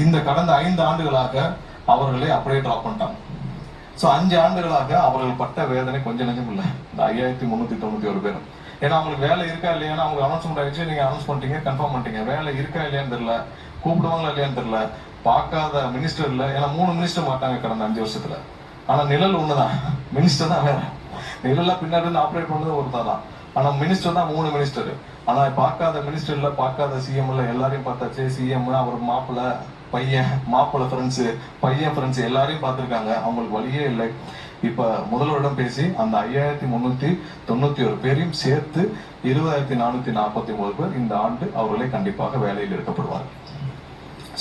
இந்த கடந்த 5 ஆண்டுகளாக அவர்களை அப்படியே டிராப் பண்ணிட்டாங்க. ஸோ 5 ஆண்டுகளாக அவர்கள் பட்ட வேதனை கொஞ்சம் நெஞ்சம் இல்லை. இந்த 5391 பேரும். ஏன்னா அவங்களுக்கு வேலை இருக்கா இல்லையான்னு அவங்களுக்கு அனௌன்ஸ்மெண்ட் ஆயிடுச்சு, நீங்க அனௌன்ஸ் பண்ணிட்டீங்க, கன்ஃபார்ம் பண்ணிட்டீங்க. வேலை இருக்கா இல்லையான்னு தெரியல, கூப்பிடுவாங்களா இல்லையான்னு தெரியல, பார்க்காத மினிஸ்டர் இல்லை. ஏன்னா 3 மினிஸ்டர் மாட்டாங்க கடந்த 5 வருஷத்துல. ஆனா நிழல் ஒண்ணுதான், மினிஸ்டர் தான் வேற. நிழல்லாம் பின்னாடி இருந்து ஆப்ரேட் பண்ணது ஒருத்தர் தான். ஆனா மினிஸ்டர் தான் 3 மினிஸ்டர். ஆனா பார்க்காத மினிஸ்டர் இல்ல, பார்க்காத சிஎம் இல்ல, எல்லாரையும் பார்த்தாச்சு. சிஎம் அவர் மாப்பிள்ள பையன், மாப்பிள்ள ஃப்ரெண்ட்ஸ், பையன் ஃப்ரெண்ட்ஸ் எல்லாரையும் பார்த்திருக்காங்க. அவங்களுக்கு வழியே இல்லை. இப்ப முதல்வரிடம் பேசி அந்த 5391 பேரையும் சேர்த்து 20449 பேர் இந்த ஆண்டு அவர்களே கண்டிப்பாக வேலையில் எடுக்கப்படுவார்கள்.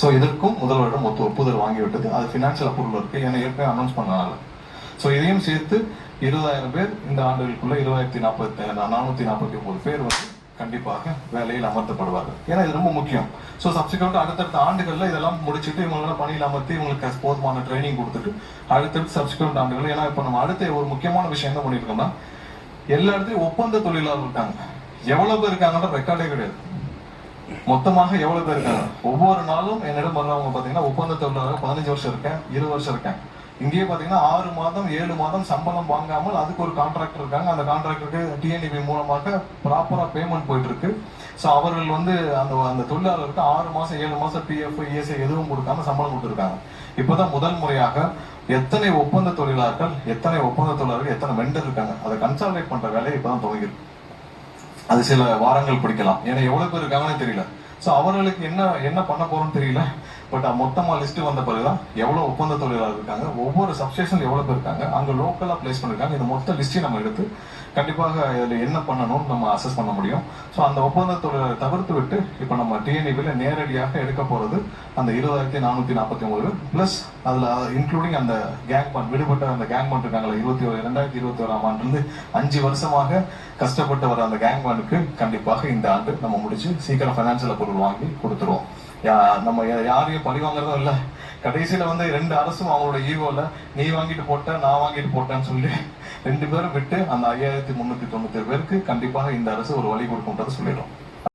ஸோ இதற்கும் முதல்வரிடம் ஒப்புதல் வாங்கிவிட்டது. அது பினான்சியல் அப்ரூவல் இருக்கு, ஏன்னா ஏற்கனவே அனௌன்ஸ் பண்ணனால. ஸோ இதையும் சேர்த்து 20,000 பேர் இந்த ஆண்டுகளுக்குள்ள 449 பேர் வந்து கண்டிப்பாக வேலையில் அமர்த்தப்படுவார்கள். ஏன்னா இது ரொம்ப முக்கியம். ஸோ சப்சிக்வெண்ட் அடுத்தடுத்த ஆண்டுகள்ல இதெல்லாம் முடிச்சுட்டு இவங்களெல்லாம் பணியில் அமர்த்தி இவங்களுக்கு போதுமான ட்ரைனிங் கொடுத்துட்டு அடுத்தடுத்து சப்சிக்வெண்ட் ஆண்டுகள். ஏன்னா இப்போ நம்ம அடுத்த ஒரு முக்கியமான விஷயம் என்ன பண்ணிருக்கோம்னா, எல்லா இடத்துலயும் ஒப்பந்த தொழிலாளர் இருக்காங்க. எவ்வளவு பேர் இருக்காங்கன்ற ரெக்கார்டே கிடையாது. மொத்தமாக எவ்வளவு பேர் இருக்காங்க? ஒவ்வொரு நாளும் என்னிடம் வர்றவங்க பாத்தீங்கன்னா ஒப்பந்த தொழிலாளர் 15 வருஷம் இருக்கேன், 20 வருஷம் இருக்கேன். இங்கேயே பாத்தீங்கன்னா 6 மாதம் 7 மாதம் சம்பளம் வாங்காமல் அதுக்கு ஒரு கான்ட்ராக்டர் இருக்காங்க. அந்த கான்ட்ராக்டருக்கு டிஎன்இபி மூலமாக ப்ராப்பரா பேமெண்ட் போயிட்டு இருக்கு. ஸோ அவர்கள் வந்து அந்த தொழிலாளருக்கு 6 மாசம் 7 மாசம் பிஎஃப் இஎஸ்ஐ எதுவும் கொடுக்காம சம்பளம் கொடுத்துருக்காங்க. இப்பதான் முதல் முறையாக எத்தனை ஒப்பந்த தொழிலாளர்கள் எத்தனை வெண்டர் இருக்காங்க அதை கன்சால்டேட் பண்ற வேலையை இப்பதான் துவங்கிருக்கு. அது சில வாரங்கள் பிடிக்கலாம், ஏன்னா எவ்வளவு பேர் இருக்காங்கன்னு தெரியல. ஸோ அவர்களுக்கு என்ன பண்ண போறோம்னு தெரியல. பட் மொத்தமா லிஸ்ட் வந்த பிறகுதான் எவ்வளவு ஒப்பந்த தொழிலாளர் இருக்காங்க, ஒவ்வொரு சப்ஸ்டேஷன் எவ்வளவு பேர் இருக்காங்க, அங்க லோக்கலா பிளேஸ் பண்ணிருக்காங்க. இந்த மொத்த லிஸ்டையும் நம்ம எடுத்து கண்டிப்பாக இதுல என்ன பண்ணணும்னு நம்ம அசஸ் பண்ண முடியும். ஸோ அந்த ஒப்பந்த தொழிலாளரை தவிர்த்து விட்டு இப்ப நம்ம டிஎன்இபில நேரடியாக எடுக்க போறது அந்த 20,449 பிளஸ் அதுல இன்க்ளூடிங் அந்த கேங் பண்ட், விடுபட்ட அந்த கேங் பண்ட் இருக்காங்களா, 2021ஆம் ஆண்டிலிருந்து 5 வருஷமாக கஷ்டப்பட்டு வர அந்த கேங் பண்டுக்கு கண்டிப்பாக இந்த ஆண்டு நம்ம முடிச்சு சீக்கிரம் பைனான்சியல் அப்ரூவல் வாங்கி கொடுத்துருவோம். நம்ம யாரையும் பழி வாங்குறதும் இல்ல. கடைசியில வந்து 2 அரசும் அவங்களோட ஈகோல நீ வாங்கிட்டு போட்ட நான் வாங்கிட்டு போட்டேன்னு சொல்லி 2 பேரும் விட்டு அந்த 5397 பேருக்கு கண்டிப்பாக இந்த அரசு ஒரு வழி கொடுக்கும்ன்றதை சொல்லிடும்.